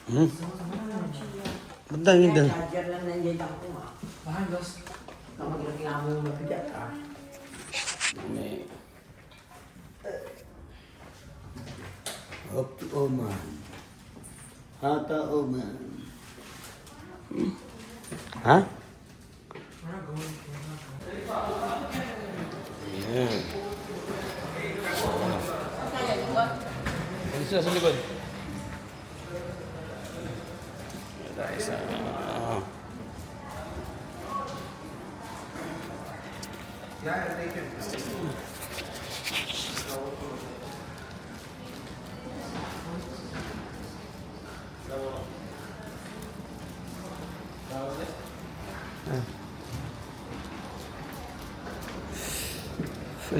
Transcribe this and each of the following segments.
Hmm? Banda yun din. Charger lang nandiyan ako. Bahalos. Kapag-reklamo yung mabigat ka. Up to Oman. Hata Oman. Ha? Ayan. Ano sila sa likod? Dahil sa...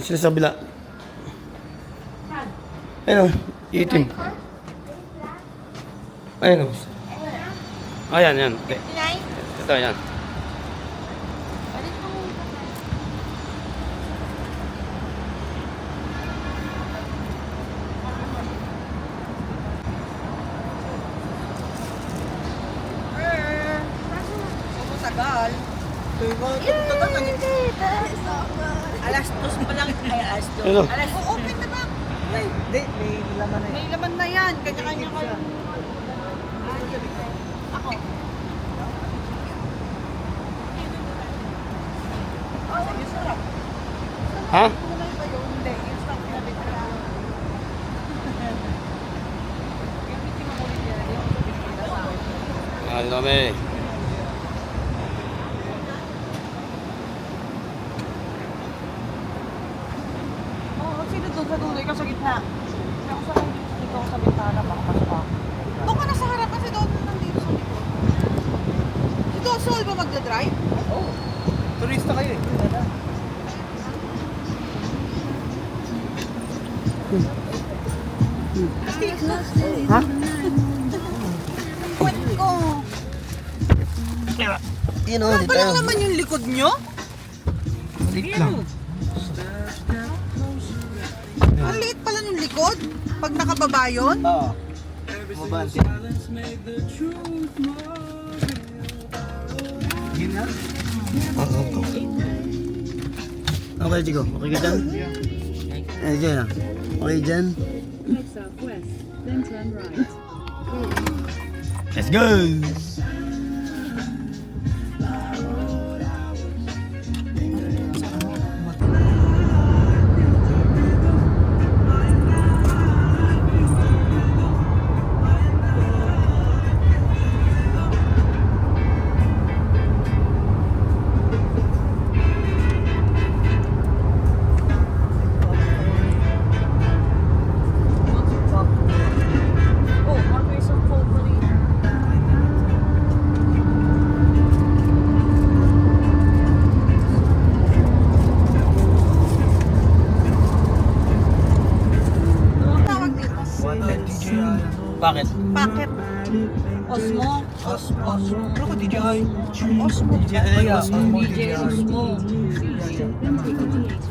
Sila sa kabila. Ayun o, itim. Ayun o. Ayan, yan. Okay. Ito, yan. Tagal. Tagal na nito. Alas 2 pa lang. Ay, alas 2. Ano? Alas 2. Open na ba? Hindi, may laman na yan. May laman na yan. Kanya-kanya kayo. Ako. Yung sarap. Ha? Hindi, yung sarap na bitra. Yung bitin mo ulit yan. Yung bitin na sa akin. Ano kami? Sino doon sa dulo? Ikaw sa gitna. Ako sa dito sa bintana, baka pasok ako. Doon ka na sa harap kasi doon nandito sa likod. Si Don Sol ba magdadrive? Oo. Turista kayo eh. Ha? Kwet ko. Yun o, Ano pa lang naman yung likod nyo? Lit lang. Ang liit pala yung likod. Pag nakababa yun. Oo. Mabante. Yun na? Okay, Chico. Okay ka dyan? Eh, dyan na. Okay dyan? Head southwest, then turn right. Let's go! Oh, marami isang phone pa rin. Anong tawag dito? Bakit? Packet. Osmo. Osmo. Ano ko, DJI? Osmo. DJI. DJ Osmo. Then take the D8.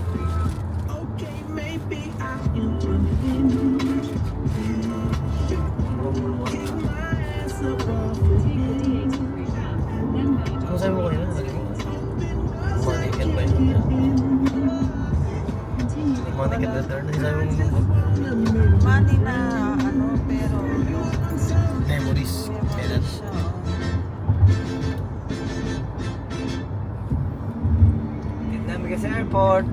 Take the D8. Then right. Ano sabi mo kanina? Manikin ba yun? Continue. Manikin na turn. Ano sabi mo? Money na ano, pero yung Memories. Kailan? Tignan mo kasi airport.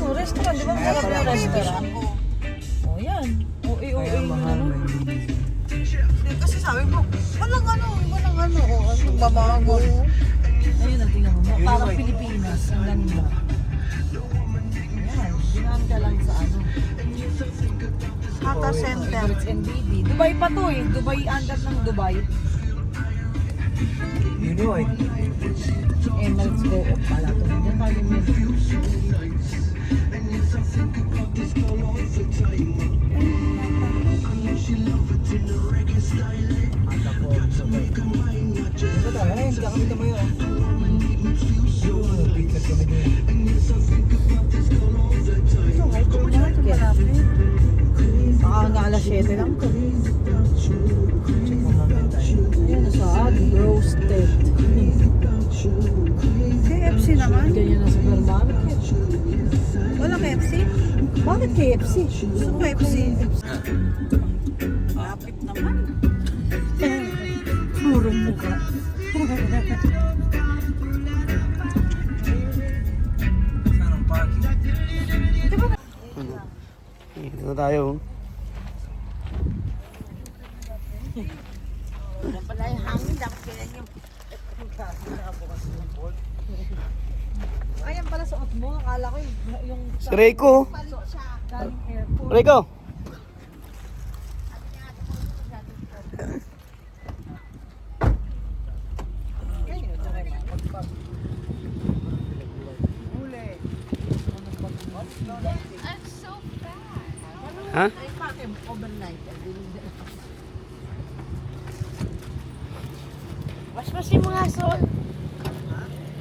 Restaurant, di ba? Masarap yung restaurant. Oh, yan. bago. Ayun, tingnan mo. Parang Pilipinas. Ang ganda. Ayan, dinaan ka lang sa ano. Hata Center. NBD. Dubai pa to eh. Dubai, under ng Dubai. Emirates go up pala to. Diyan tayo baka na alas 7 lang to. Ayan na sa roasted. KFC naman? Ganyan na supermarket. Wala KFC? Bakit KFC? Gusto ko KFC. Lapit naman. Murong mukha. Dito na tayo. Wala pala yung hangin. Dapat kailan yung... Ayan pala suot mo. Akala ko yung... Si Reiko. Galing airport. Reiko. Ha? Overnight. Wash-washin mo nga, Sol.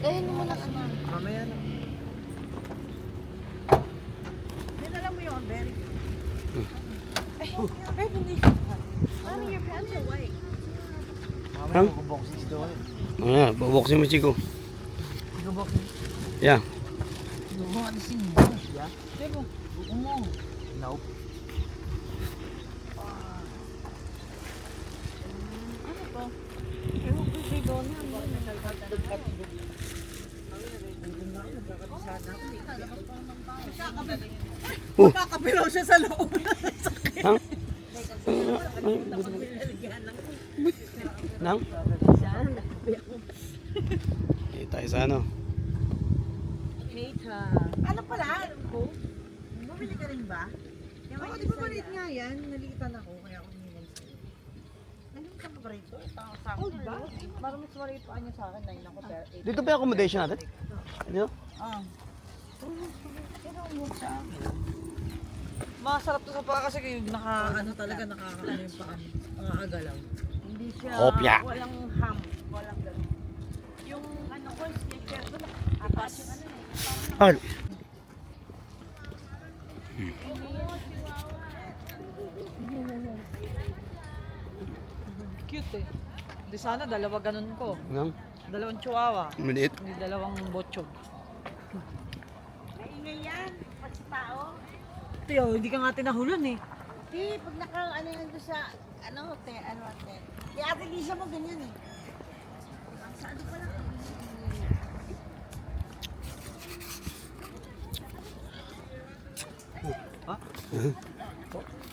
Kainin mo na ano. Mamaya na. Dinala mo yun, Berry. Ay, hindi. Mommy, your pants are white. Ha? Ayan, bubuksin mo, Chico. Yeah. Ano sinyo? Teko, umong. Nope. Ano to? Ewan ko si Donna. Oh. Kakapilaw siya sa loob. Ha? Nang? Dito tayo sa ano? Ano pala? Alam ko. Bumili ka rin ba? Ako, di ba maliit nga yan? Nalikitan ako, kaya ako nilitan sa'yo. Nalikitan ka ba rito? Oh, ba? Parang mas maliit pa niya sa akin. 9 ako, 8. Dito ba yung accommodation natin? Dito? Ah. Masarap to sa paa kasi yung ano talaga nakakaano yung paa. Nakakagalaw. Hindi siya Kopya. walang ham, walang gano'n. Yung ano ko, sneaker ko na atas yung ano eh. Ah. Cute eh. Di sana dalawa ganun ko. Nang? Dalawang chihuahua. Maliit. Hindi dalawang botchog. Maingay yan. Pag sa tao. Tiyo, hindi ka nga tinahulan eh. Di, pag ano yan doon sa, ano, hotel, ano, hotel. Di ate Lisa mo ganyan eh. Sa ano pa lang.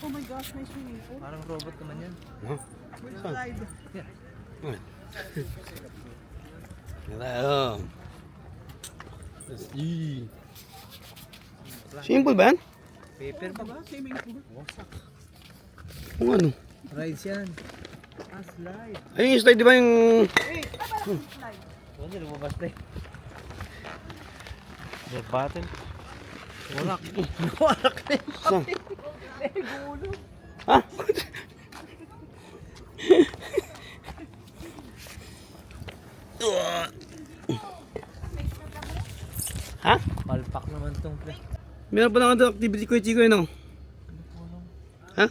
Oh my gosh, may swimming pool. Parang robot naman yan. Ha? Slide. Dito tayo. Let's see. Simple ba yan? Paper pa ba? Swimming pool. Kung ano? Rides yan. Ah, slide. Ayun yung slide, di ba yung... Ano, lumabas na eh. Red button. Warak. Warak na yun. Saan? Ha? Ha? Palpak naman tong pre. Meron pa lang ito activity ko, Chico, yun, no? Ha?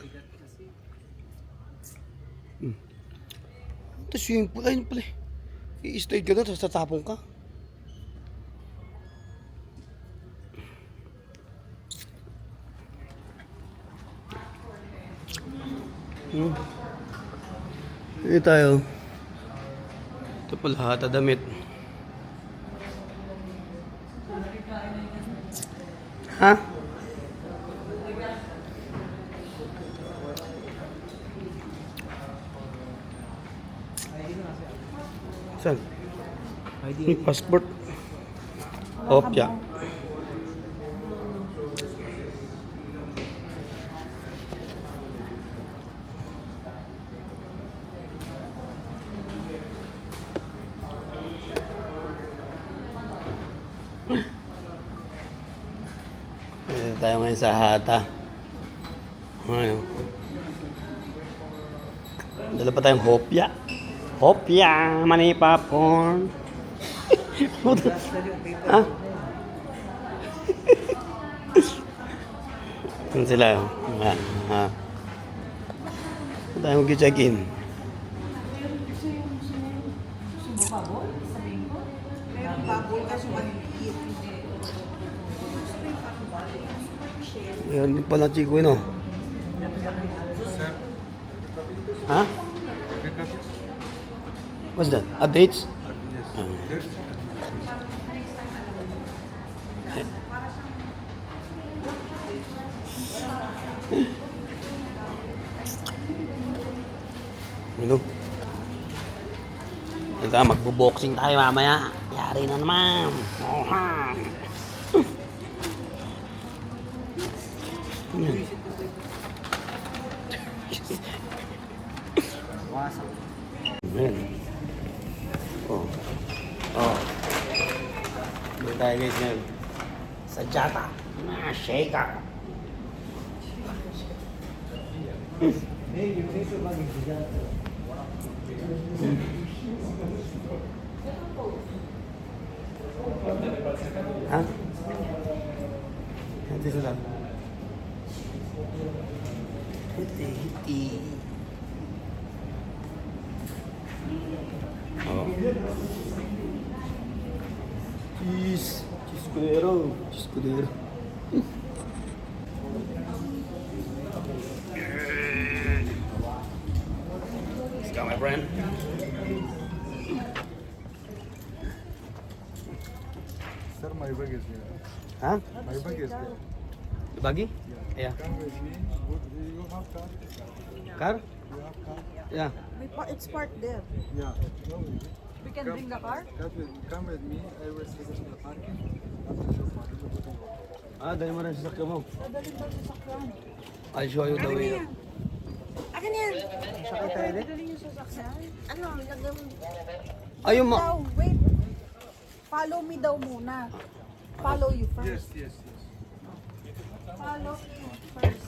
Ito swimming pool. Ayun pala. I-slide ka doon, tapos tatapong ka. Dito tayo. Ito pala hata damit. Ha? Saan? Passport. Opya. Dito tayo ngayon sa Hata. Ayun. Dala pa tayong hopya. Hopya! Mani popcorn! Ha? Yan sila. Ha? Tayo mag-check-in. Meron baboy kasi maliliit. Yan din pala, Chico, no? Ha? What's that? Updates? Ano? Ito, magbo-boxing tayo mamaya. Yari na naman. Oh, ha. Ayan. Oh. Oh. Doon tayo guys ngayon. Sa Jata. Shaker. Ha? Hati sila. Hiti. Oh. Cheese Cudero. Let's go, my friend. Sir, my bag is here. Huh? My bag is there. The buggy? Yeah. Come with me. Good. You have car? Car? You have car? Yeah. It's parked there. Yeah. No, We can bring the car? come with me. I will take it to the parking. After your parking. Ah, dali mo rin sa sakya mo. Dadalhin daw sa sakyan. I'll show you the way. Akin yan. Sakay tayo din? Dadalhin yung sasakyan? Ano, lagyan mo. Ayun mo. Daw, wait. Follow me daw muna. Follow you Yes, first. yes, yes. Follow you first.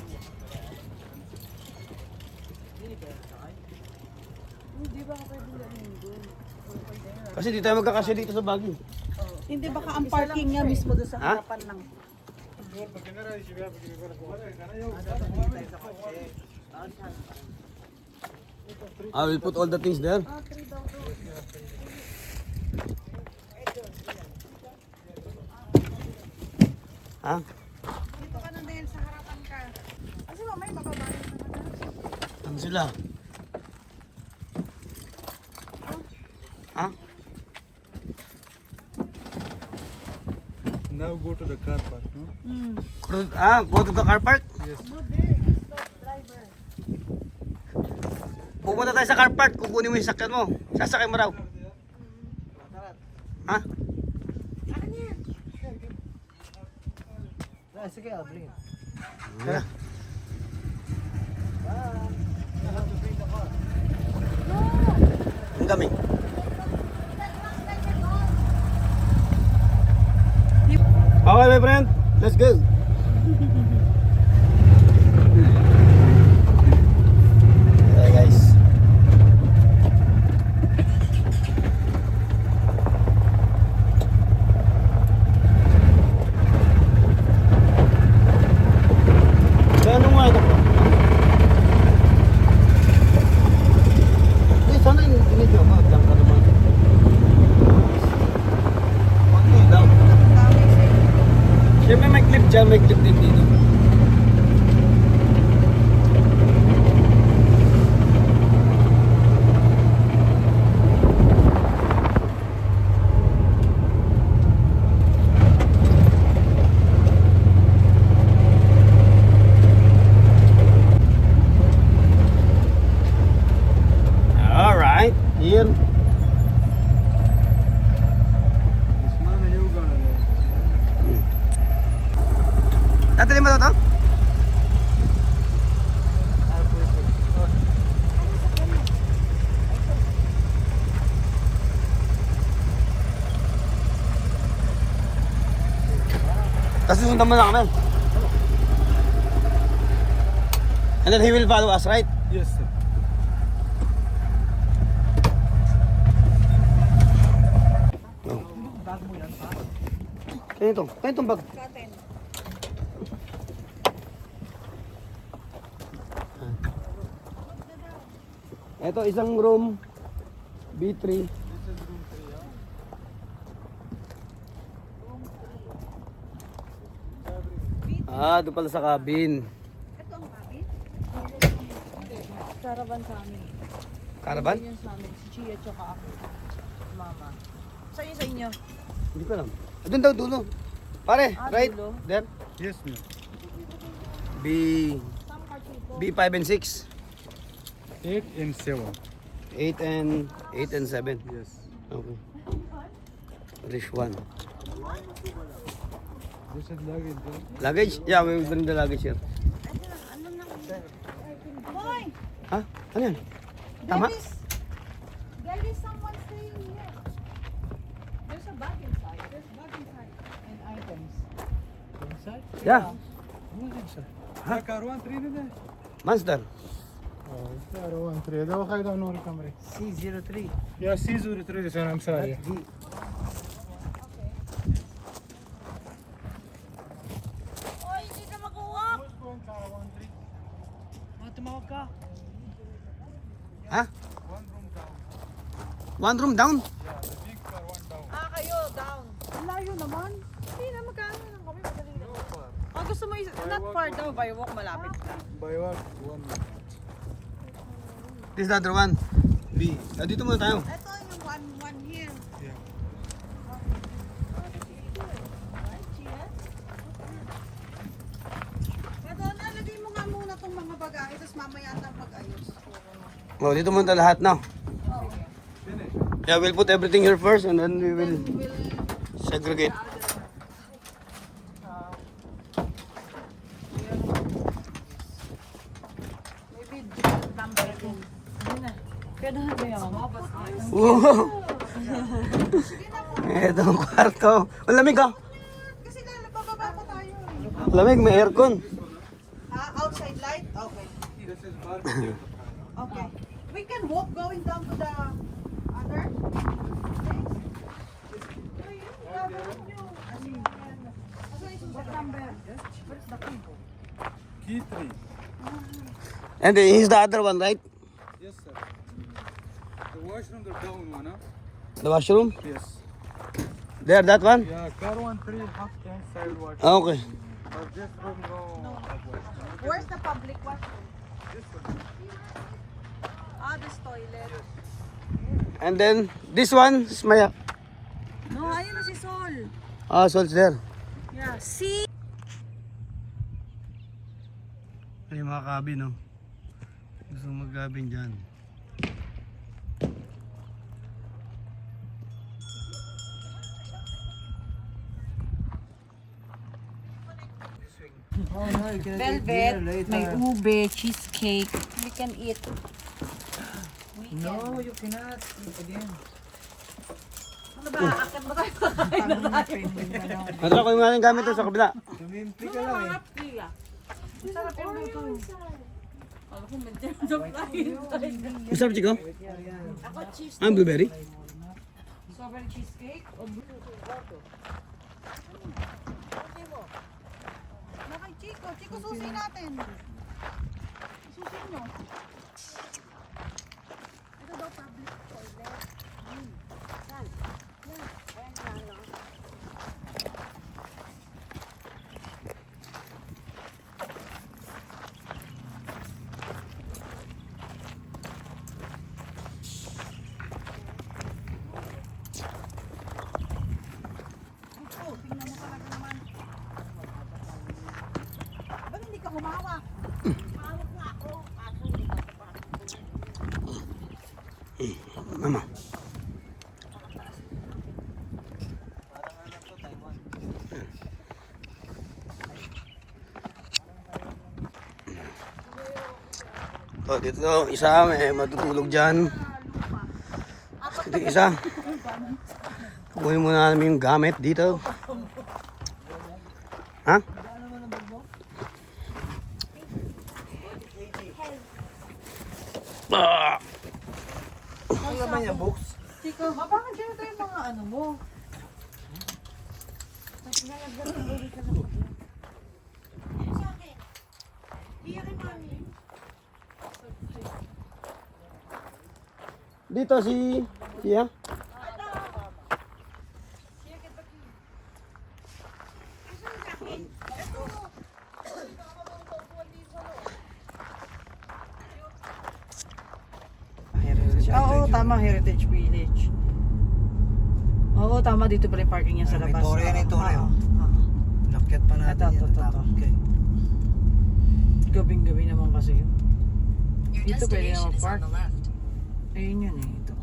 Hindi ba ka pwede lang doon? Kasi di tayo magkakasya dito sa buggy. Hindi baka ang parking niya mismo doon sa Ha? harapan lang. I will put all the things there. Ha? Dito ka na din sa harapan ka. Kasi mamaya mababalik naman. Ano sila? Ha? Now go to the car park. No? Go to the car park? Yes. Pupunta tayo sa car park, kukunin mo yung sakyan mo. Sasakay mo raw. Ha? Sige, I'll bring it. Tara. Ang dami. Okay, my friend. Let's go. Okay, guys. Ano nga ito? Sana yung medyo diyan ka naman. Okay daw. Siyempre may clip dyan, may clip din dito. Alright, here. Tatalin mo daw to? Tapos susundan mo na kami. And then he will follow us, right? Yes, sir. Kaya itong bag. Ito isang room, B3. Doon pala sa cabin. Ito ang cabin? Caravan sa amin. Caravan? Yun sa amin. Si Chia tsaka ako. Mama. Saan yun sa inyo? Hindi ko alam. Doon daw dulo. Pare, right? dulo? There? Yes, ma'am. B... B5 and 6. 8 and 7. 8 and 7. Yes. Okay. This one. This is luggage, bro. Luggage? Yeah, we will bring the luggage here. Hoy! Ha? Ano yan? Tama? There is someone staying here. There's a bag inside. There's a bag inside. And items. Inside? Yeah. Who's inside? हाँ कारवां 3 दे Monster. कारवां 3 दे वो खाई दा नूर कमरे C03. या C03 this one I'm sorry Oy, hindi ka mag-uwak. Oh, tumawag ka. Ha? One room down? Kayo, down. Layo naman. Hindi na magkano lang kami. Madali lang. Gusto mo, not far daw, by walk malapit lang. by what one This is the other one. B. Dito muna tayo. Ito yung one here. yeah Ito, nalagay mo nga muna tong mga bagahe, tapos mamaya na pag-ayos. Oh, dito muna lahat na. Yeah, we'll put everything here first and then we will segregate. Maybe number 2. Pwede na ba yan? Wow! Ito ang kwarto. Ang lamig ah. Kasi bababa pa tayo. Lamig, may aircon. Outside light? Okay. this is barbecue Okay. We can walk going down to the other place. What number? Where's the key? key 3 And here's the other one, right? yes sir the washroom the down one huh? The washroom? yes There, that one? yeah car 3 half inside washroom Okay. but this room no Where's the public washroom? This toilet. And then, this one is my... No, ayun na si Sol. So it's there. Yeah, see? Ay, mga cabin, no? Gusto mag-cabin dyan. Oh no, you can eat Velvet, dinner later. may ube, cheesecake. We can eat. No, you cannot eat again. Ano ba? Akin ba tayo? Kakain na tayo. Natala ko yung mga gamit to sa kabila. Tumimpi ka lang eh. Sarap yung luto. Alam ko, medyo Masarap, Chico? Ako, cheese. Ah, blueberry? Strawberry cheesecake. Nakay Chico. Chico, susi natin. Susi mo. Ito daw public toilet. Oh, tingnan mo talaga naman. Ba't hindi ka humawak? Hawak nga ako. Kaso hindi ko pa. Mama. So, dito, isa, may matutulog dyan. Dito, isa. Kukunin muna namin yung gamit dito. Ha? Ah! Ang laman niya, books. Ikaw, bakit ganito yung mga ano mo? Dito si... Siya? Oo, tama, Heritage Village. Oo, tama, dito pala yung parking niya sa labas. Torre yan, Torre. Oo, oo. Nakyat pa natin Ito, yan. ito. Natakot ka eh. Gabing-gabi naman kasi yun. Dito pwede na mag-park. Ayun yun eh, ito.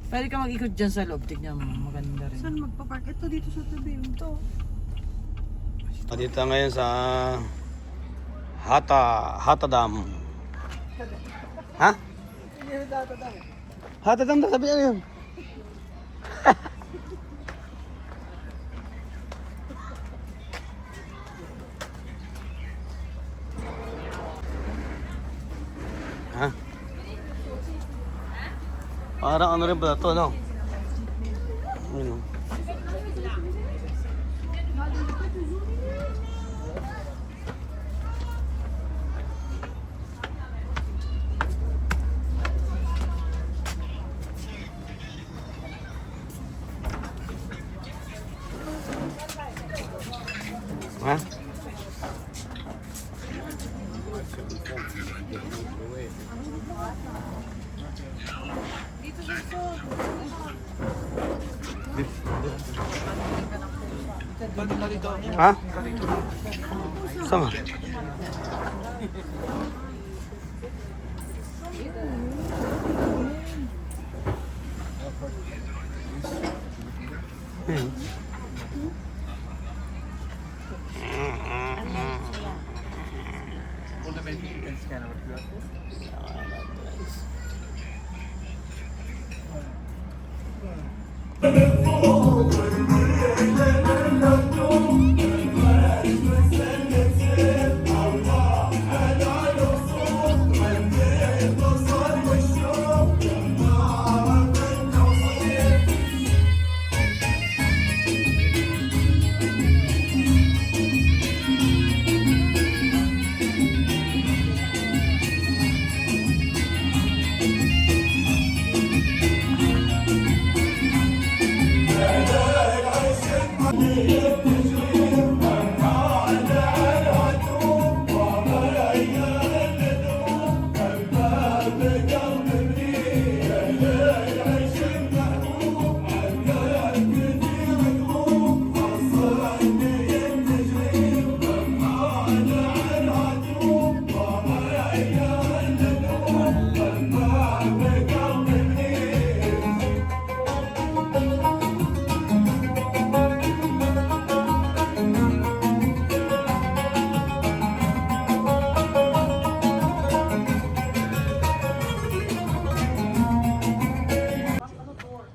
Pwede ka mag-ikot dyan sa loob, tignan mo, maganda rin. Saan magpa-park? Ito, dito sa tabi, ito. Dito ngayon sa Hata Dam. Ha? Hata Dam, sabi ano yun? Ha? Parang ano rin pala ito, no? Ano? Ha? Ha? Sama. Fundamentally, you can scan our QR code.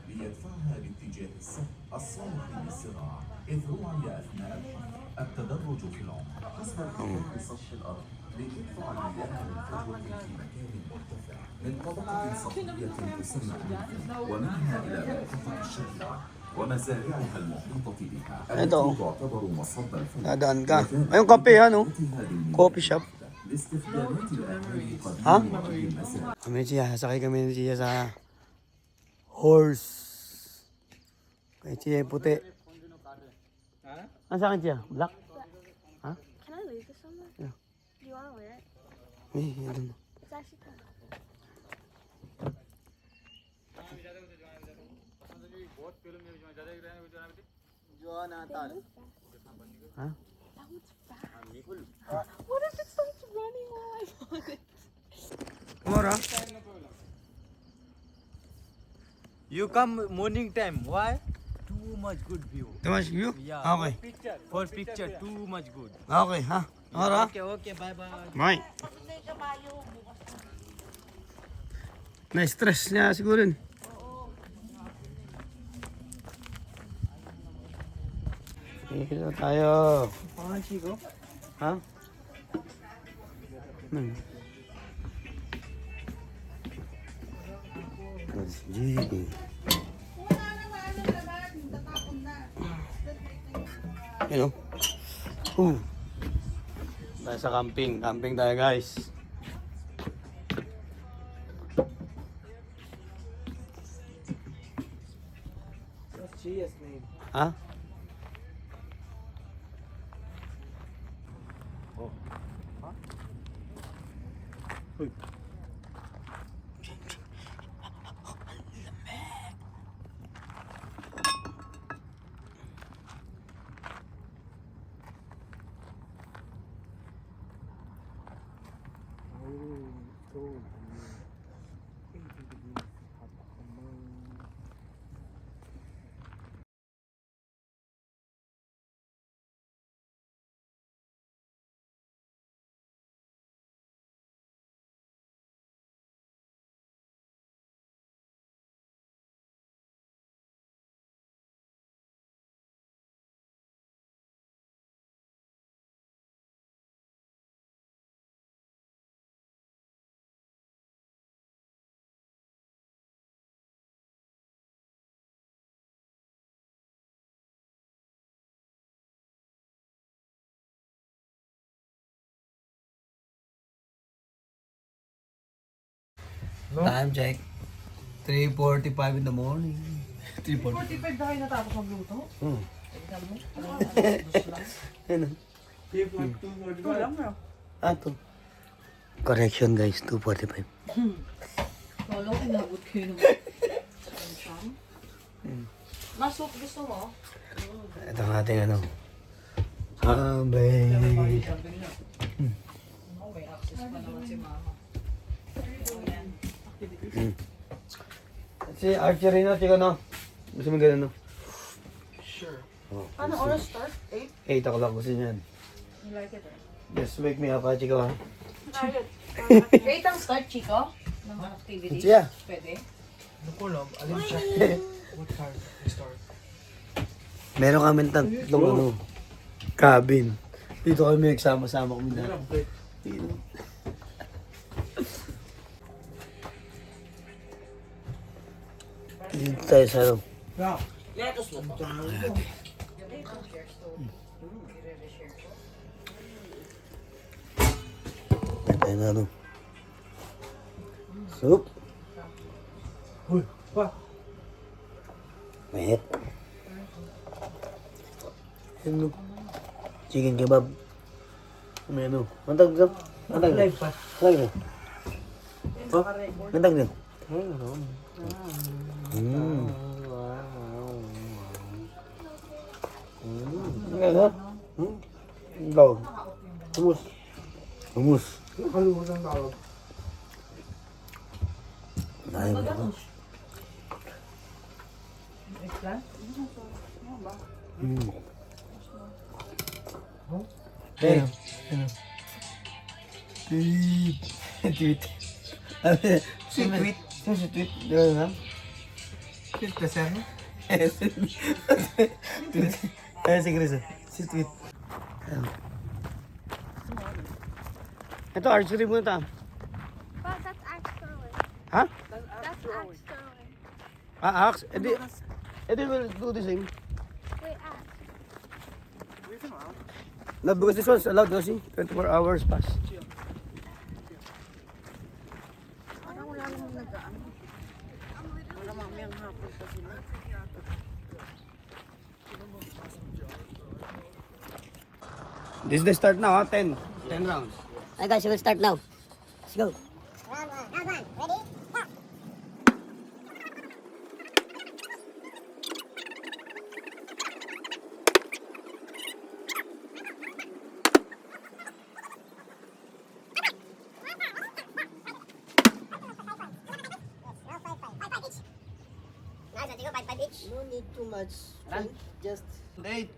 ليدفعها باتجاه السهم الصالح للزراعة إذ روعي أثناء الحفر التدرج في العمق حسب الحفر بسطح الأرض لتدفع المياه من فجوة في مكان مرتفع من طبقة سطحية تسمى النفق ومنها إلى مرتفع الشجرة ومزارعها المحيطة بها Ito. التي تعتبر مصب الفن Dadaan ka. Ayun, kape yan, no? Coffee shop. لاستخدامات الأهالي ها؟ قديما في المساء Kami siya, sakay kami siya sa horse. Kaya siya puti. Ano sa akin siya? Black? Can I leave this somewhere? Yeah. Do you want to wear it? I don't know. It's actually kind of Ha? What if it starts running while I'm on it? Mora? You come morning time. Why? Too much good view. Too much view? Yeah. Okay. For picture, too much good. Okay, ha? Mora? Okay, bye bye. Bye. Na-stress niya siguro yun. Dito tayo. Pangan, Chico? Ha? Gee. You know? Tayo sa camping. Camping tayo guys. What's Gia's name? Ha? Time check. 3:45 in the morning. 3:45. 45 na kayo natapos magluto? Tignan mo. Ano? Alam mo. Ah, to. Correction guys, 2:45. Kala ko inabot kayo naman. Masok gusto mo? Ito ang ating ano. Ambay. May access pa naman si mama. Si archery na, chika no? Gusto mo ganun no? Sure. Ano oras start? 8? 8 o'clock gusto niyan. You like it? Just wake me up ha, chika ha? 8 ang start, Chico? Ng activity? Siya. Pwede? Ano ko lang, alin siya? What time we start? Meron kami tatlong ano, cabin. Dito kami nagsama-sama kami na. Dito tayo sa ano. Dito tayo na ano. Soup. Uy, pa! Mahit. Ano? Chicken kebab. May ano? Mantag dito. Mantag dito. pa. Mantag dito. Mantag dito. Ano? Ikaw. Humus. Humus. Kaluwas ang tawag. Dahil mo ako. Hey. Tweet. Si tweet. Si tweet. Di ba na? Tweet ka siya, no? Tweet. Si Chris. Si tweet. Ito, archery muna ta. But that's axe throwing. Ha? That's axe throwing. Ah, axe? Edi will do the same. Wait, axe. No, because this one's allowed, no, see? 24 hours pass. Parang wala namang nag-ano. Wala mamayang hapon pa sila. This is the start now, 10 rounds. Alright guys, we'll start now. Let's go. No need too much. Just 8.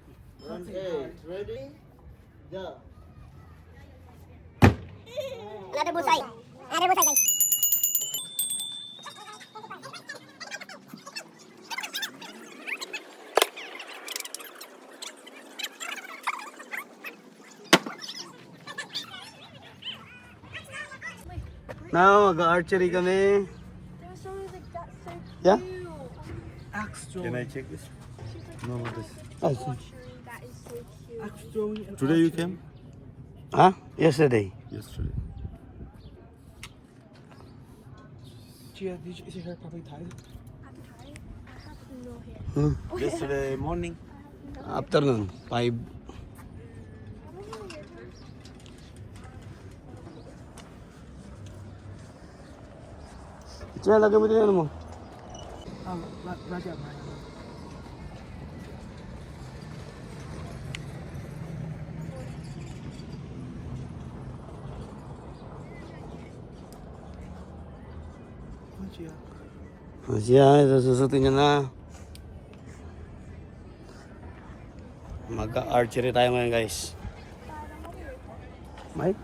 round 8. Ready? Go. Another bullseye. Another bullseye guys. Now, mag-archery kami. There's always like that's so cute. Yeah? Axe Can throwing. I check this? No, this. Oh, see. Archery, that is so cute. Axe throwing and Today you archery. came? Huh? Yesterday. Yesterday. Gia, is your hair probably tied? I'm tired. I have no hair. Hmm. Yesterday morning. Afternoon, 5. I don't know your hair. Siya, lagay mo din ano mo. Raja. Oh, Gia. O siya, susutin niya na. Mag-archery tayo ngayon guys. May?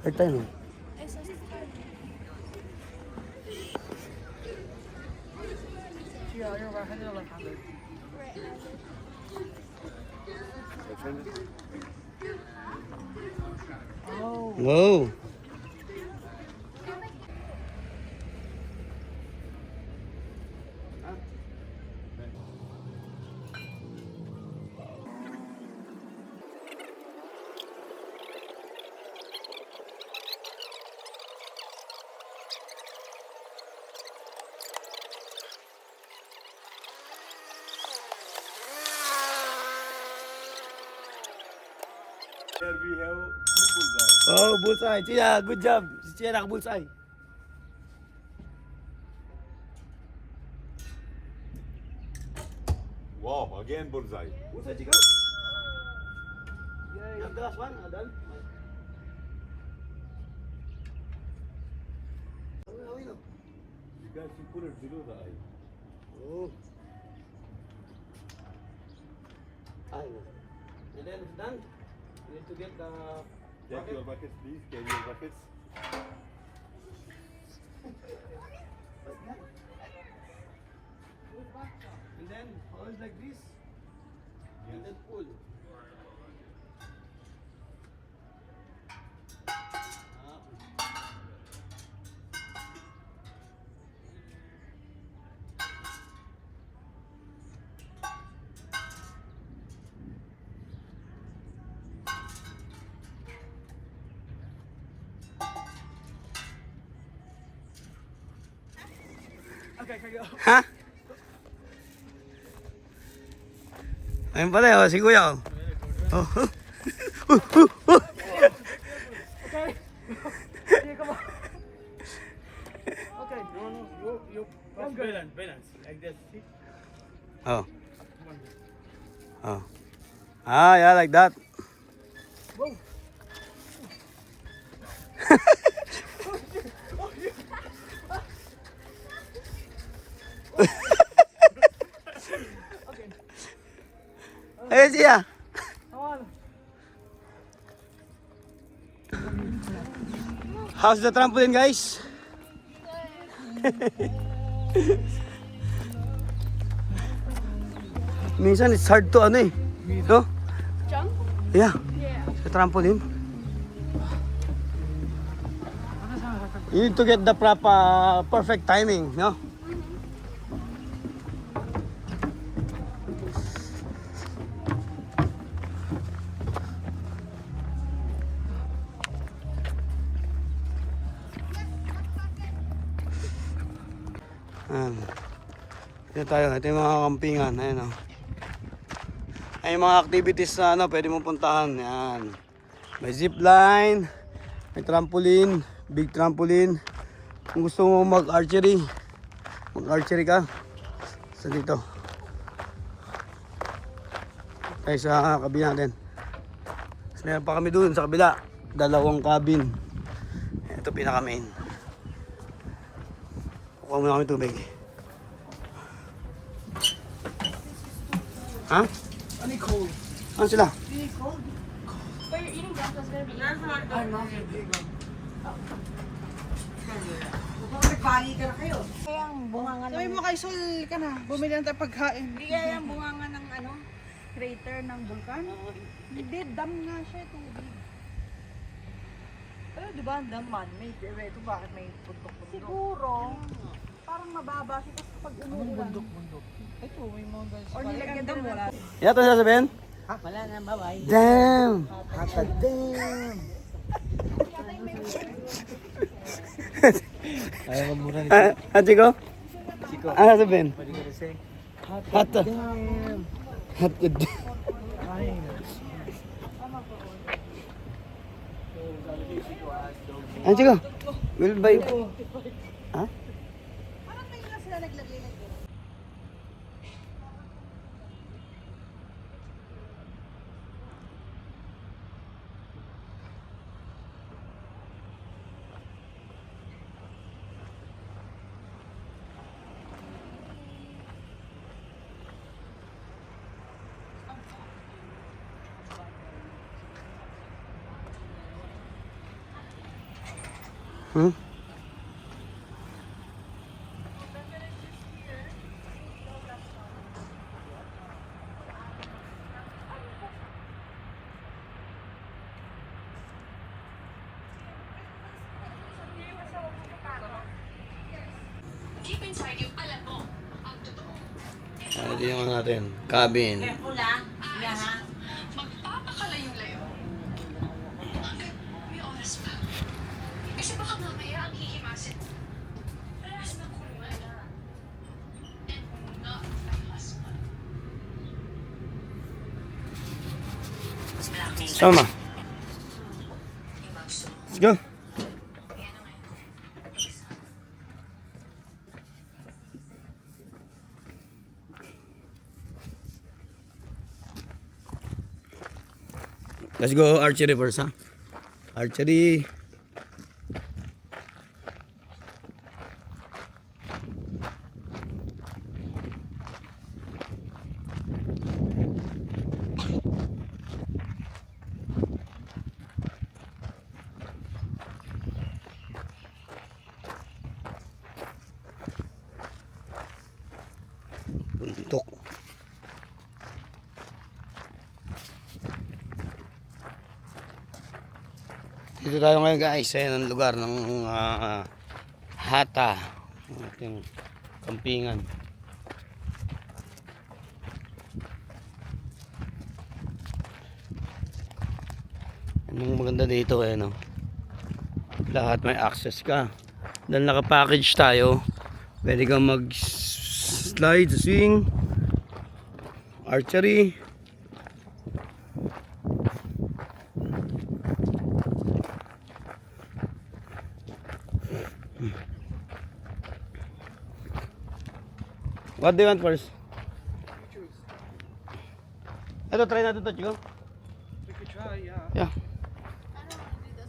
Right tayo no? It says tired. Gia, you're right-handed or left-handed? Right-handed. Oh. Wow. Here we have two bullseye. Oh, bullseye. Chia, good job. Si Chia naka-bullseye. Wow, again bullseye. Bullseye, Chico. You have the last one? Done? Because you put it below the eye. Oh. Ay. And then it's done. You need to get the Take your buckets, please. Carry your buckets. and then hold like this. And then pull. Okay, can you go? Ha? Ayun pala, oh, si Kuya. Oh. Okay. Gia, come on. Okay. No, you. I'm good. Balance. Like this. See? Oh. Oh. Ah, yeah, like that. Whoa. Hey, Sia. Come on. How's the trampoline, guys? Minsan it's hard to ano eh. No? Jump? Yeah, Yeah. sa trampoline. You need to get the proper perfect timing, no? Ayan. Ito tayo, ito yung mga kampingan, ayan o. Ay, yung mga activities na ano, pwede mong puntahan. Ayan. May zipline, may trampoline, big trampoline. Kung gusto mo mag-archery ka. Sa dito. Tayo sa kabila natin. Tapos meron pa kami dun sa kabila. 2 cabin. Ito pinaka-main. Kuha muna kami tubig. Ha? I need cold. Ano sila? But you're eating breakfast, gonna be eating. I'm not here. There you go. Nagbali ka na kayo. Kaya ang bunganga Sabi mo kay Sol ka na, bumili na tayo pagkain. Hindi kaya ang bunganga ng ano? Crater ng vulkan? Hindi, dam nga siya, tubig. di ba, ang man-made. Ito bakit may bundok-bundok? Siguro, parang mababa siya kasi pag umuulan. Bundok-bundok? Ito, may mga guys. Or nilagyan din wala. Yan ito sasabihin? Wala na, bye-bye. Damn! Damn! Ayaw mo muna ni Chico? Chico. Ano sasabihin? What are you gonna say? Hot. Damn! Hot. Fine. Ano Chico? Will buy. Ha? Parang may nga sila naglagay ng gano'n. Hmm? Ito yung ano natin, cabin. Careful ah. Yeah, ha? Magpapakalayo-layo. Hanggat may oras pa. Kasi baka mamaya ang hihimasin. Parehas na kulungan na. And not my husband. Sama. Let's go. Let's go archery first, ha? Archery. Puntok. Dito tayo ngayon guys, ayan ang lugar ng Hata, ating kampingan. Anong maganda dito eh, no? Lahat may access ka. Dahil naka-package tayo, pwede kang mag-slide, swing, archery. What do you want first? Ito, try natin ito, Chico. We could try, yeah. Yeah.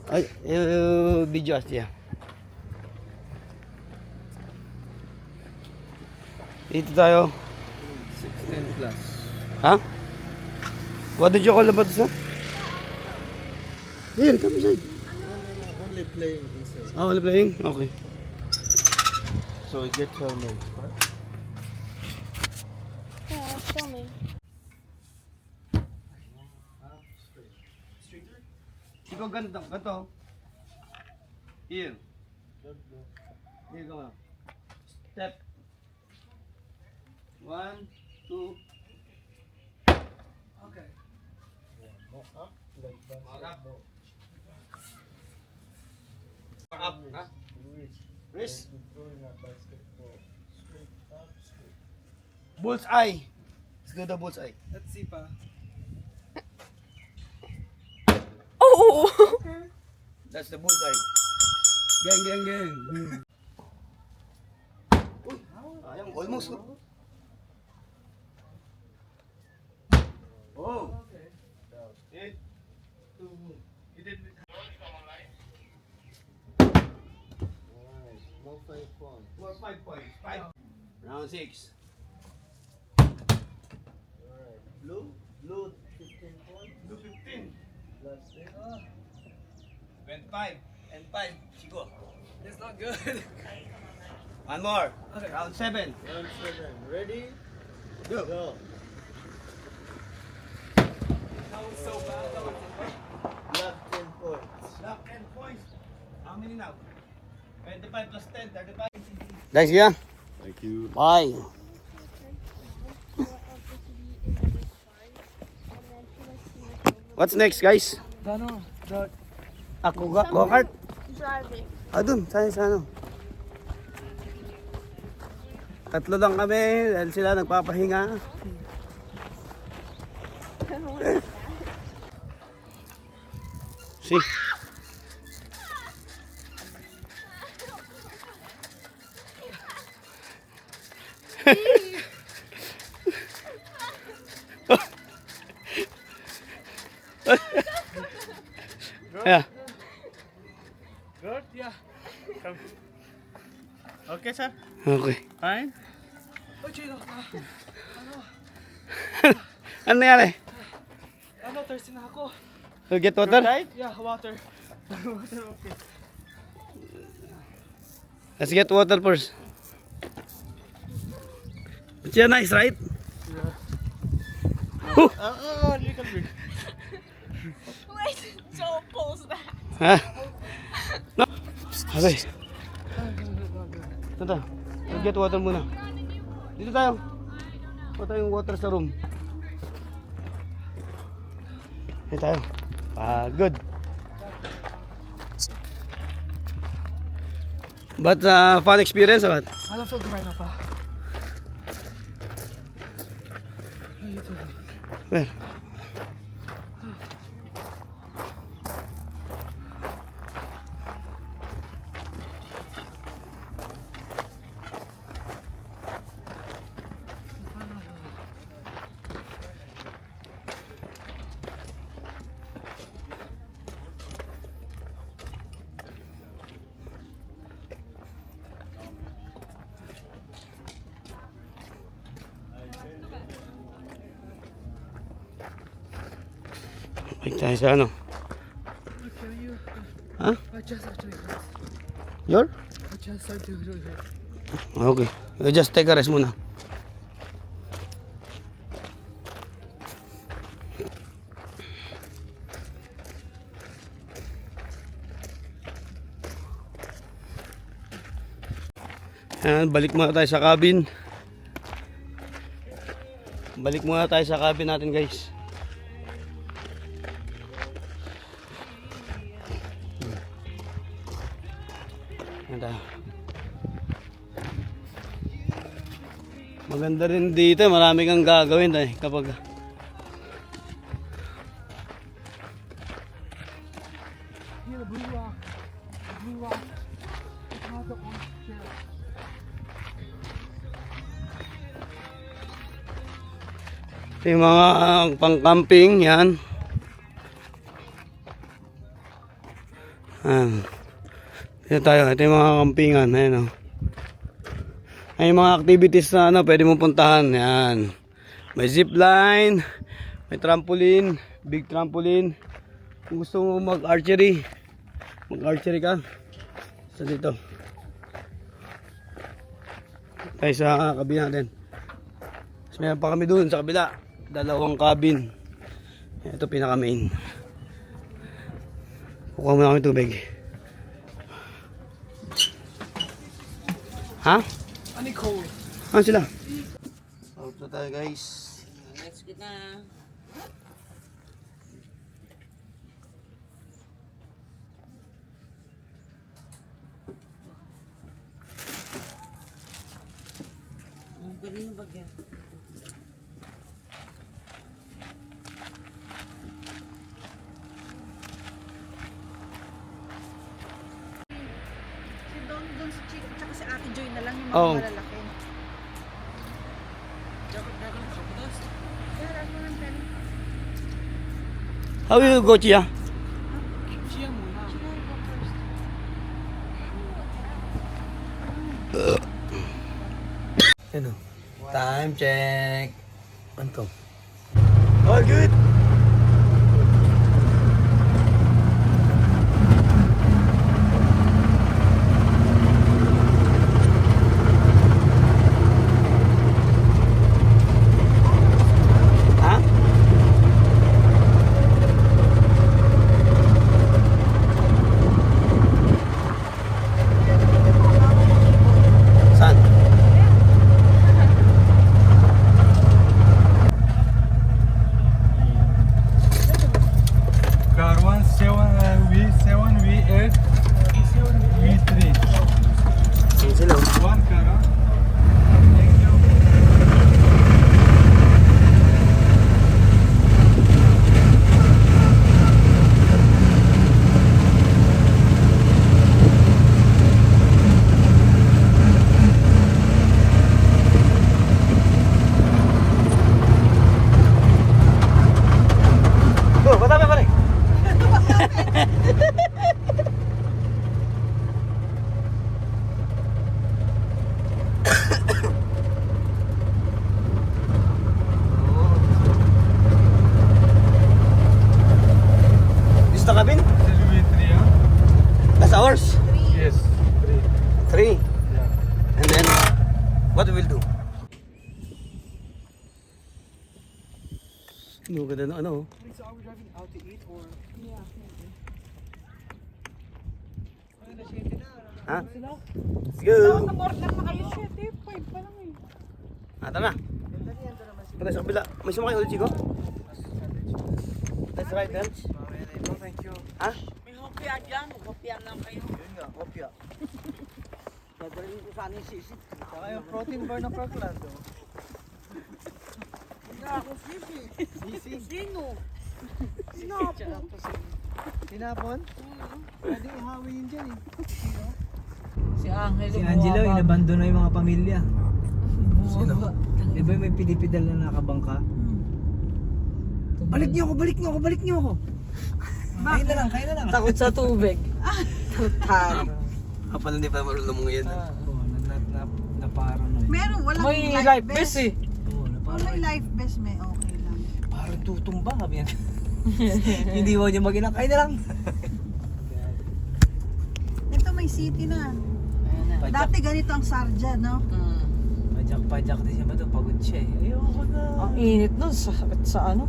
Ay, video as yeah. Dito tayo. 16 plus. Ha? What did you call about this? Huh? Here, come inside. Only playing inside. Oh, only playing? Okay. So we get helmet, right? Yeah, it's filming. Chico, ganito, ganito. Here. Here, come on. Step. 1, 2. Okay. Up, like basketball. Up, ha? Wrist. Throwing a basketball. Straight up, straight. Bullseye. Let's do the bullseye. Let's see pa. Oh! That's the bullseye. Gang, gang, gang. Uy, ayun, almost. Oh. It. You did. Nice. More 5 points. More 5 points. 5. Round 6. Alright. Blue 15 points. Blue 15. Last day. Went 5. And 5. Chico. It's not good. One more. Okay. Round 7. Round 7. Ready? Go. Go. That was so bad. That was Last 10 points. Lock and points. How many now? 25 plus 10, 35. Thanks, yeah. Thank you. Bye. What's next, guys? Ako go-kart? Driving. Dun, sa ano. Tatlo lang kami dahil sila nagpapahinga. See? Yeah. Good? Yeah. Come. Okay, sir. Okay. Fine. Ano nangyari? Thirsty na ako. You get water? Right? Yeah, water. Water, okay. Let's get water first. It's yeah, nice, right? Little bit. Wait, Joe pulls that. Ha? No. Okay. Ito. Let's get water muna. Dito tayo. Kuha tayong water sa room. Dito tayo. Good. But fun experience or what? I don't feel good right now, pa. Where? Balik tayo sa ano? Ha? My chest actually hurts. Your? My chest started to really hurt. Okay. You just take a rest muna. Ayan, balik muna tayo sa cabin. Balik muna tayo sa cabin natin, guys. Maganda rin dito, marami kang gagawin kapag ito yung mga pang-camping yan. Dito tayo, ito yung mga campingan. Ayan, oh. Ay mga activities na pwede mong puntahan. Yan. May zipline, may trampoline, big trampoline. Kung gusto mo mag-archery ka. So dito. Tayo sa kabila natin. Mas meron pa kami dun sa kabila. Dalawang cabin. Ito pinaka main. Kukuha muna kami tubig. Ha? Cold. Ano sila? Out na tayo, guys. Let's get na. Ang galing ng bagyan. Doon si Chief at si Ate Joy na lang yung mga malalaki. How will you go, Chia? Ano? Time check. Ano to? All good. Ha? 7V8, V3. Yan sila. Oh. One car, huh? Oh, patama pare. Is the cabin? V3, huh? That's ours. Yes, 3. 3. Yeah. And then, what we will do? Ano, ganda na ano. Wait, so are we driving out to eat or? Ha? Let's go! Board lang na kayo. 7, 5 pa lang eh. Ata na. Pala sa kabila. May sumakay ulit, Chico? Let's ride then. No, thank you. Ha? May hopya dyan. Hopya lang kayo. Yun nga, kopya. Dadalhin ko sana yung sisip. Saka yung protein bar ng Parkland. Oh. Hindi ako sisip. Sino? Tinapon? Pwede ihawin dyan eh. Si Angelo. Si Angelo, inabandon na yung mga pamilya. Sino? Di ba may pinipidal na nakabangka? Balik niyo ako, balik niyo ako, balik niyo ako. Kain na lang, kain na lang. Takot sa tubig. Tar. Kapal hindi pa marunong mo ngayon. Oo, na-paranoid. Meron, walang May life vest eh. Oo, Kung na-paranoid. may life vest, may okay lang. Parang tutumba kami yan. Hindi mo niya mag-inang, kain na lang. Ito may city na. Dati ganito ang Sarja, no? Pajak din siya ba ito? Pagod siya eh. Ayoko na. Ang init nun sa ano.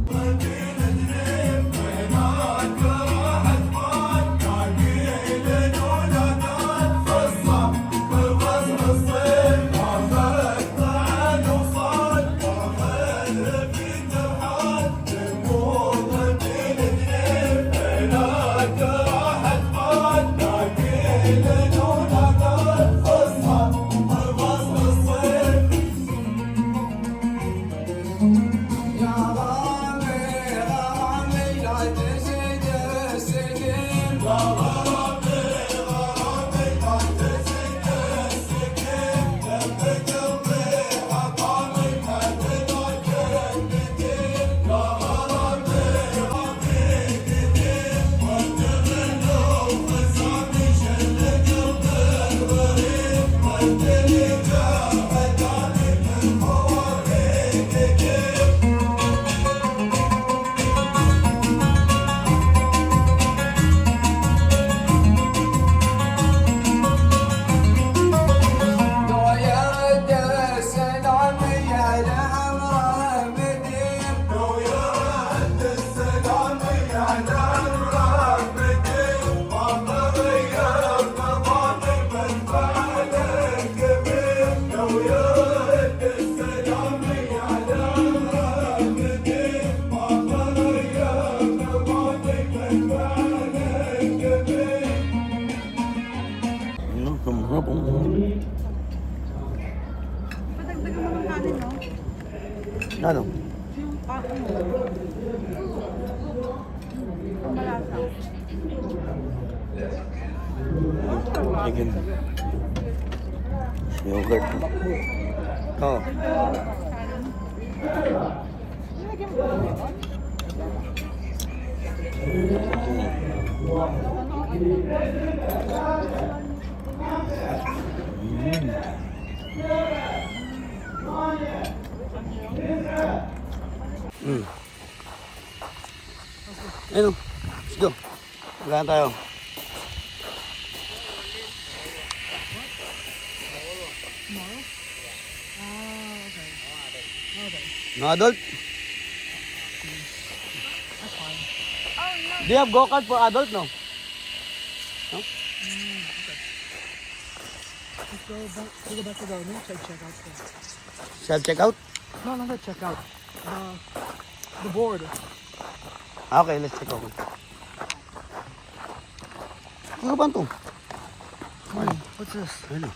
Padagdagan mo ng kanin, no? Ano? Yung malasa. Chicken. Yogurt. Oo. Ayun. Let's go. Magkano tayo? No adult? Do you have go-kart for adult, no? No? Go back to the no, check out. Self-checkout? No, not check out. The board. Okay, let's check out. Kakapan to. What's this? Ano?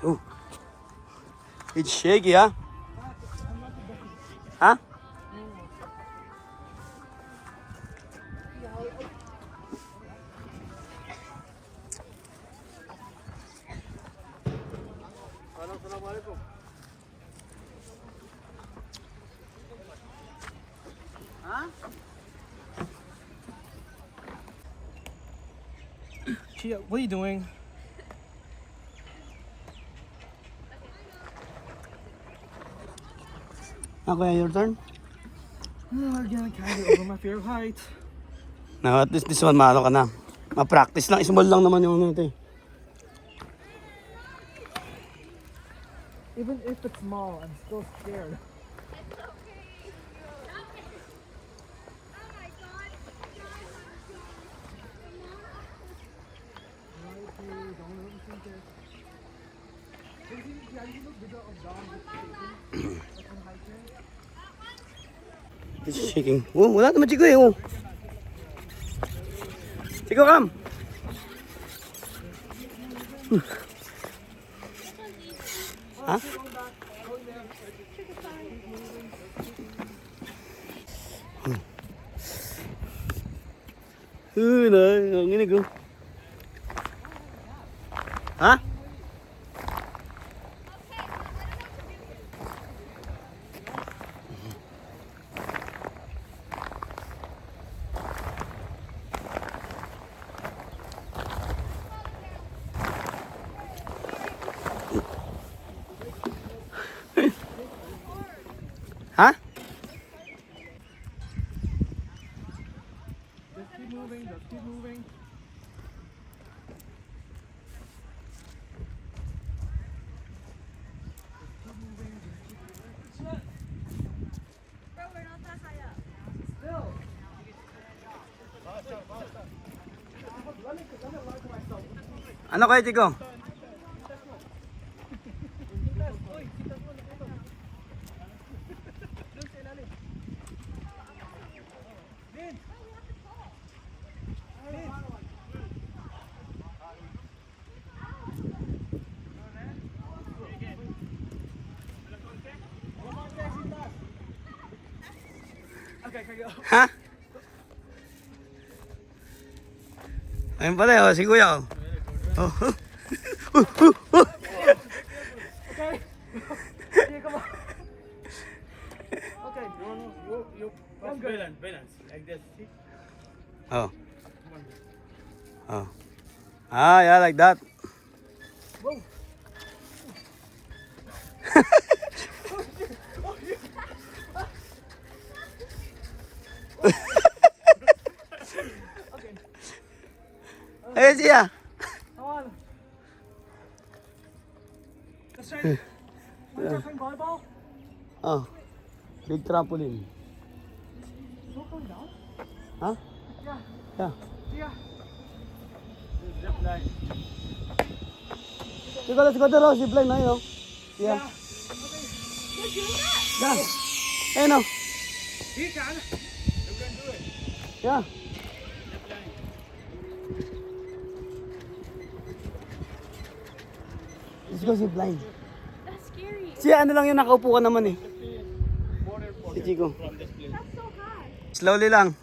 Oh. It's shaky, huh? Huh? Chia, what are you doing? Okay, your turn. Again, kind of over my fair height. Now, at least this one, maano ka na. Ma-practice lang. Small lang naman yung ano ito eh. Even if it's small, I'm still scared. It's shaking. Oh, wala naman Chico eh. Oh. Chico, come. Ha? Ang inig oh. Ha? Ha? Just keep moving, just keep moving. Ano kayo, Chico? Ha? Ayun pala, oh, si Kuya. Oh. Okay, you balance like this. See? Oh. Oh. Ah, yeah, like that. Whoa. Ayun siya. Come on. Let's try. Want to play volleyball? Oh. Big trampoline. Still going down? Ha? Yeah. Yeah. Yeah. Chico, let's go to the zip line na yun. Yeah. Yeah. Ayun oh. You can. You can do it. Yeah. Let's go zip line. That's scary. Si ano lang yun, nakaupo ka naman eh. Si Chico. That's so high. Slowly lang.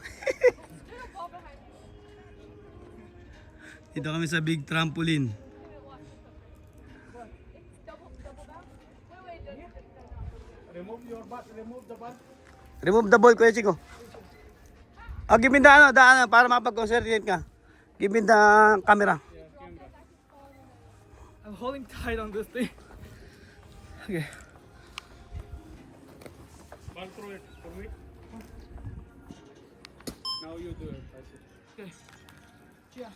Dito kami sa big trampoline. Remove your butt. Remove the butt. Remove the ball, Kuya Chico. Oh, give me the ano, para makapag-concentrate ka. Give me the camera. I'm holding tight on this thing. Okay. Ball throw it for me. Now you do it. Okay. Yeah.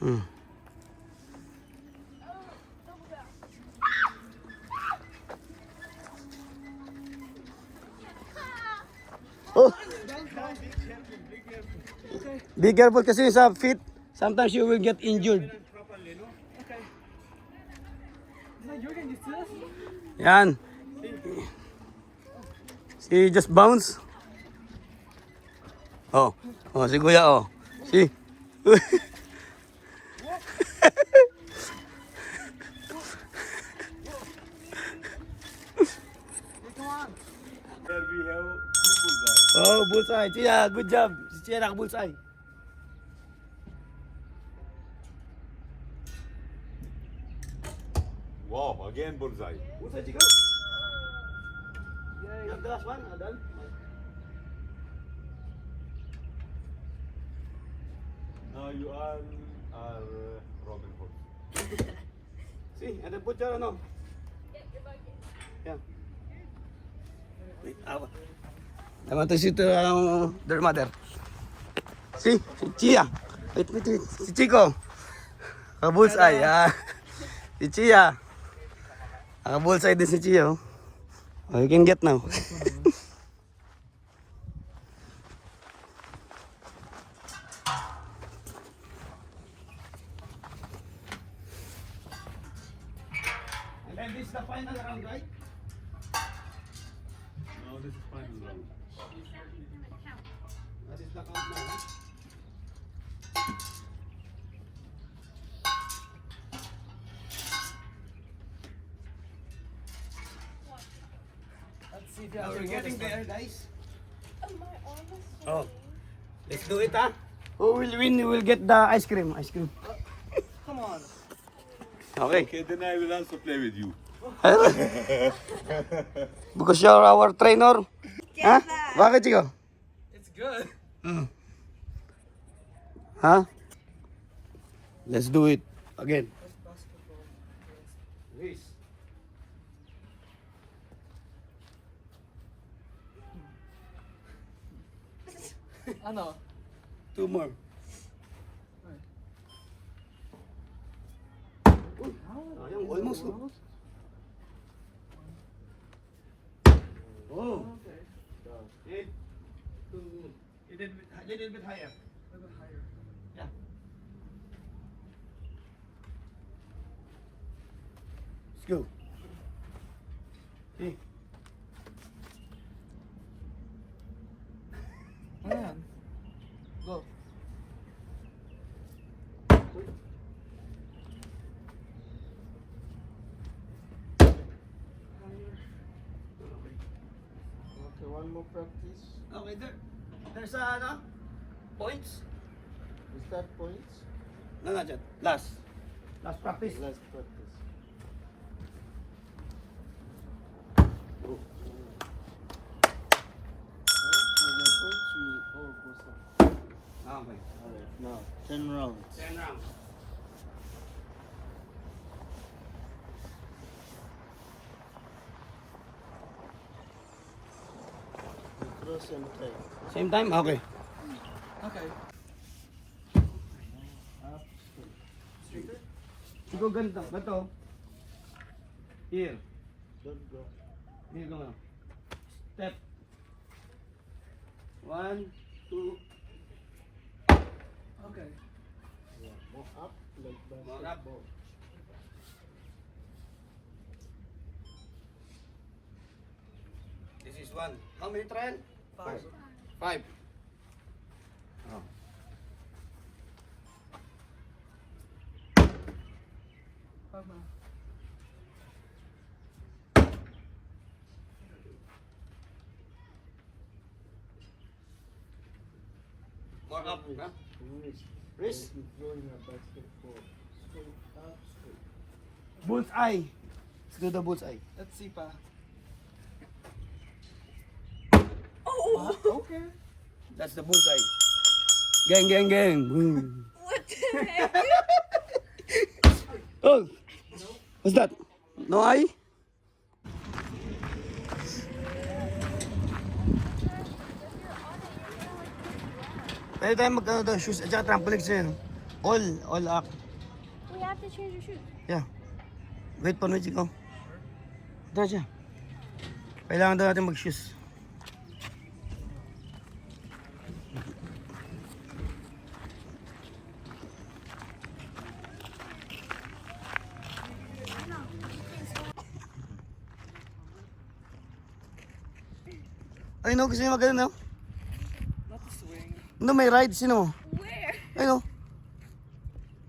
Hmm. Oh. Be careful kasi sa feet, sometimes you will get injured. Yan. Si just bounce. Oh, oh si Kuya oh. Si. There we have two bullseye. Oh, bullseye. Chia, good job. Si Chia naka-bullseye. Wow, again bullseye. Bullseye, Chico. You have the last one, Adal? Now you are Robin Hood. See, and then put your ano. Yeah. Wait, awa. I want to see to their mother. See, si Chia. Wait. Si Chico. Bullseye. Si Chia. Bullseye din si Chia. Oh, you can get now. And then this is the final round, right? Now this is final round. That is the count now. Let's see if Now we're getting there, guys. My arm is so Oh, let's do it, Who will win? Who will get the ice cream? Come on. Okay. Okay, then I will also play with you. Because you're our trainer. Huh? Bakit, Chico? It's good. Huh? Let's do it again. Please. Ano? Two more. Ayun, almost. Oh. It, little bit higher. Yeah. Let's go. See. Ayan. Go. Okay, one more practice. Okay, there's points? Is that points? No, not yet. Last practice. Let's practice. Oh. The points we all go some. Okay. Alright, now 10 rounds. 10 rounds. Cross and tie. Same time? Okay. Okay. Up, straight. Siguro ganito. Here. Don't go. Here go now. Step. 1, 2. Okay. Yeah, more up like More up. basketball. This is 1. How many trial? 5. 5. Oh. More up, huh? Wrist. Wrist. Like you're throwing a basketball. Straight up, straight. Bullseye. Let's do the bullseye. Let's see pa. Oh! Okay. That's the bullseye. Gang. Boom. What the heck? Oh! What's that? No eye? Pwede tayo mag shoes at saka trampoline kasi yun. All up. We have to change your shoes. Yeah. Wait pa na, Chico. Ito siya. Kailangan daw natin mag-shoes. Ay no, gusto niyo magano no? Not the swing. No, may ride. Sino? Where? Ay no.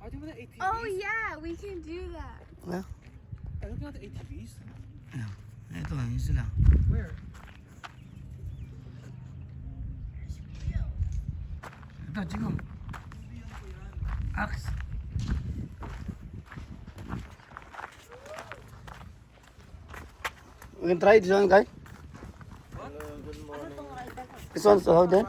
Are they with the ATVs? Oh yeah, we can do that. Yeah. Are they looking at the ATVs? Ito, yun sila. Where? Ito, Chico. Axe. We can try this one, guy. This one's how then?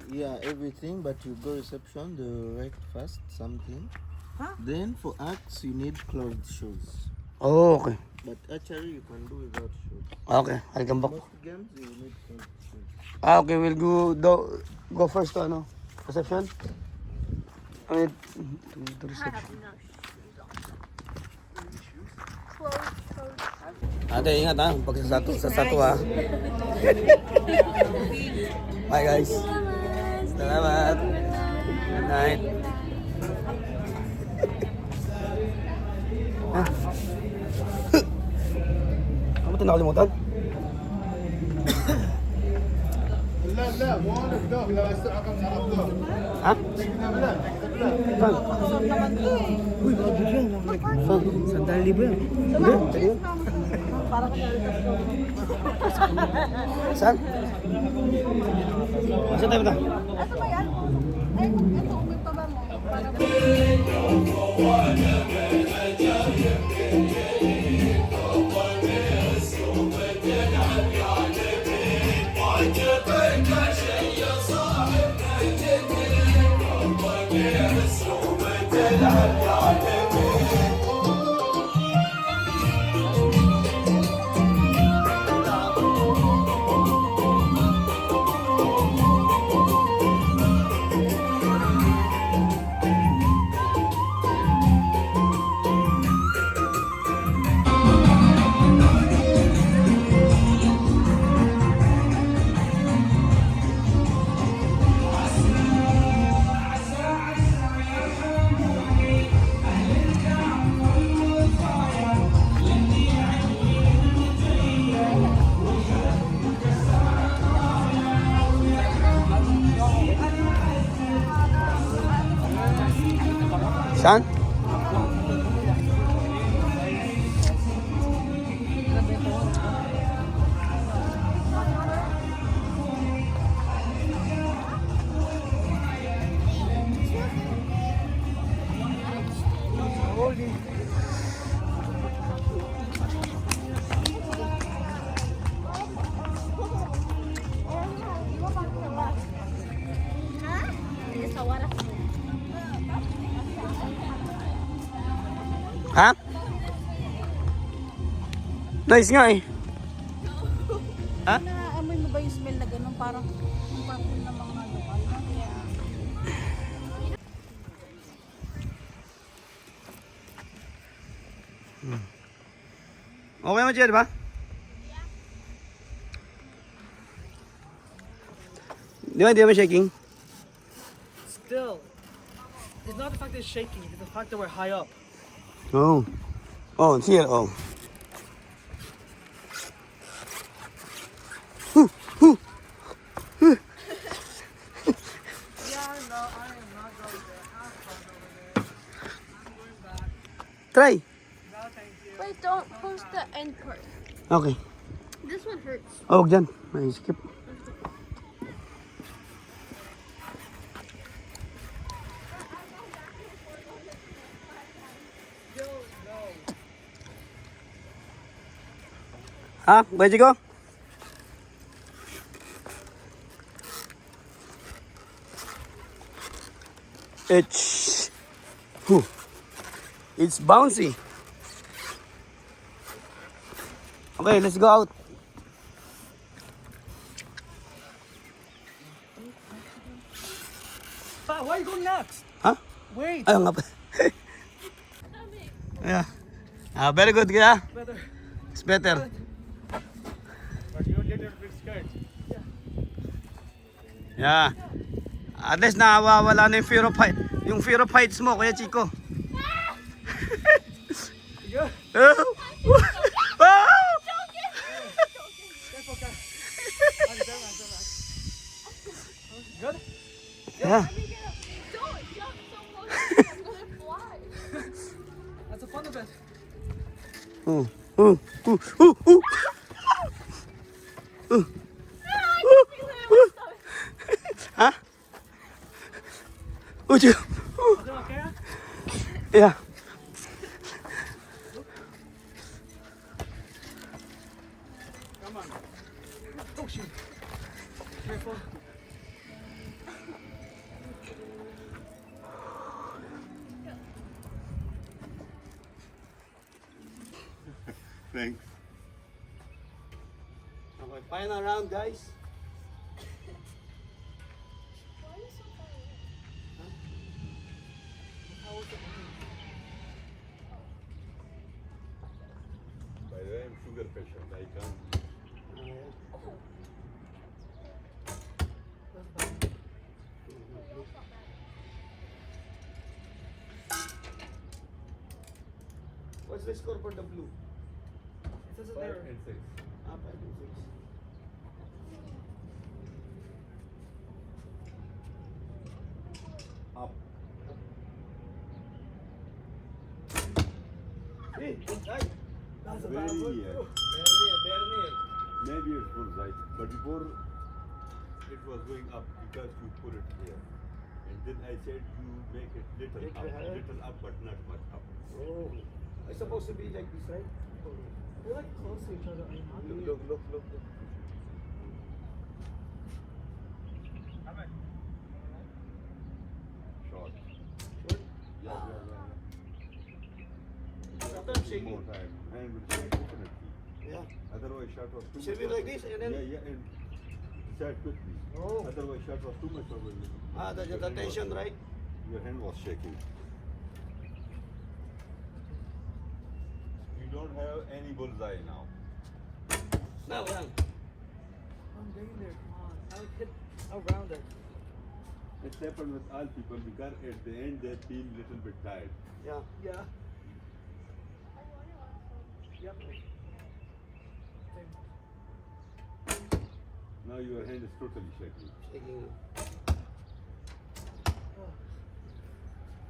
Yeah, everything, but you go reception, the right first, something. Huh? Then for axe, you need closed shoes. Oh, okay. But actually, you can do without shoes. Okay, I'll come back. Most games, you need closed shoes. Okay, we'll go first to ano? Reception? I mean, to reception. Ate, ingat ha. Pag sa sato ha. Bye guys. Salamat. Good night. Ah. Ano ba ito nakalimutan? Ha? Saan? Uy, bago yan. Saan? 100,000 yan. Hindi? Hindi? Saan? Saan tayo ba? Ano ba yan? Ay, ito, may taba mo. Saan? Ha? Nice nga eh. Ha? Naamoy mo ba yung smell na gano'n? Parang yung parfum ng mga lokal. Okay mo, Jer, ba? Di ba shaking? Still, it's not the fact that it's shaking, it's the fact that we're high up. Oh. Oh, it's here. Oh. Try. Wait, don't post the end part. Okay. This one hurts. Oh, dyan. May skip. Ha? Pwede ko? It's bouncy. Okay, let's go out. Pa, why are you going next? Huh? Wait. Ayaw nga pa. Yeah. Very good, kaya? Better. It's better. But you don't get your big skirt. Yeah. At least nawawala na yung fear of height. Yung fear of heights mo, Kuya Chico. Yeah. Oh! Yeah. Don't jump so close. I'm gonna fly. That's the fun of it. Oh. Oh. Oh. Oh. Oh. Oh. Huh? Oh, you. Is it okay? Yeah. Come on. Oh shoot. Careful. Thanks. Okay, final round, guys. By the way, I'm sugar patient. I can't. What's the score for the blue? It says it 5 there. and 6. Ah, 5 and 6. Up. Hey, good night. That's a Very bad one. near. Very near. Maybe it's bullseye. But before it was going up because you put it here. And then I said you make it little up, but not much up. Oh. It's supposed to be like this, right? We're like close to each other. Are you not? Look. Short. Yeah. Sometimes shaking. More time. Hand will shake definitely. Yeah. Otherwise shot was too Should much. be like this and then. Yeah, and decide quickly. Oh. Otherwise shot was too much over you. Ah, the tension, right? Your hand was shaking. You don't have any bullseye now. Now, yeah. I'm getting there. Come on. I would hit around it. It's happened with all people because at the end they feel little bit tired. Yeah. Yeah. Yep. Now your hand is totally shaking. Shaking.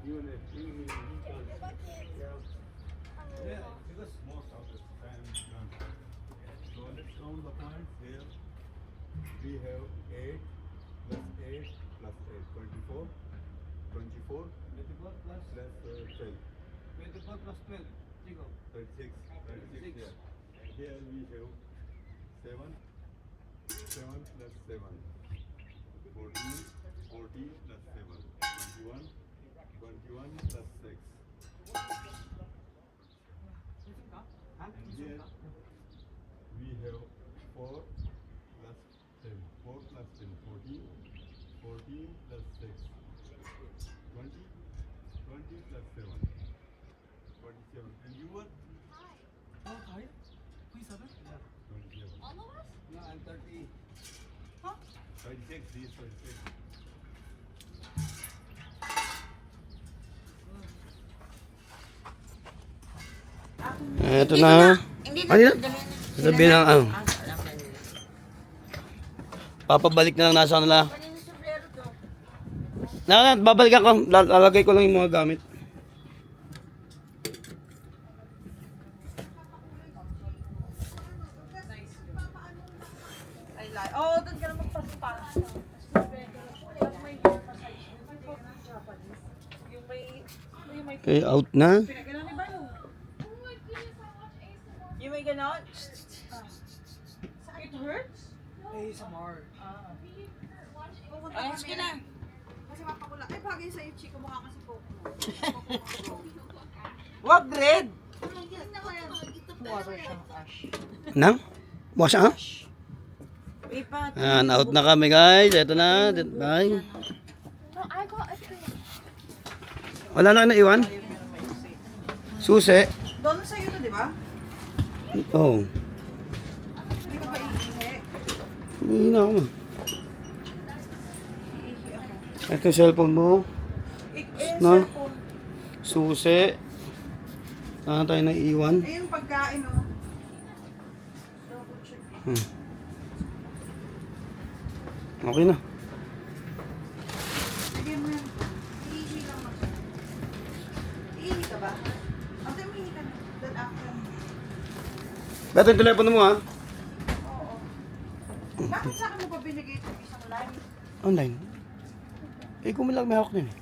Even if you can't. Yeah, because most of the time you can't. So let's count the points here. We have 8 plus 8 plus 8, 24. 24 plus 12. 24 plus 12. 36. Yeah. Here we have 7. 7 plus 7. 14 plus 7. 21 plus 6. And here we have 4 plus 10. 4 plus 10. 14 plus 6. 20 plus 7. 47. And you were? Oh, hi. Please, 7? 27. All of us? No, I'm 30. 26, these 26. Eto na. Hindi Ano na. na? Sabi ng ano. Papabalik na lang nasa kanila. Babalik ako. Lalagay ko lang yung mga gamit. I like. Oh, doon ka na magpaspa. Yung may Okay, out na. pinagano ni Balo. Oh my goodness, I watch ASMR. Yung may ganon. It hurts? ASMR. Ayos ka na. Kasi mapakula. Ay, bagay sa'yo, Chico. Mukha kasi po. Wag red. Water siyang ash. Nang? Bukas ha? Ipat. Ayan, out na kami guys. Eto na. Bye. No, I got a drink. Wala na naiwan? Susi. Doon sa'yo to, di ba? Oo. Hindi ka ba iihi? Hindi na ako. Ito yung cellphone mo. No? Cellphone. Susi. Saan tayo naiiwan? Eh, yung pagkain, oh. Okay na. ka ba? Ate, umihi ka na. Then after. Beto yung telepono mo ha. Oo. Bakit sa akin mo pa binigay ito isang line? Online. Eh, kung may hawak din eh.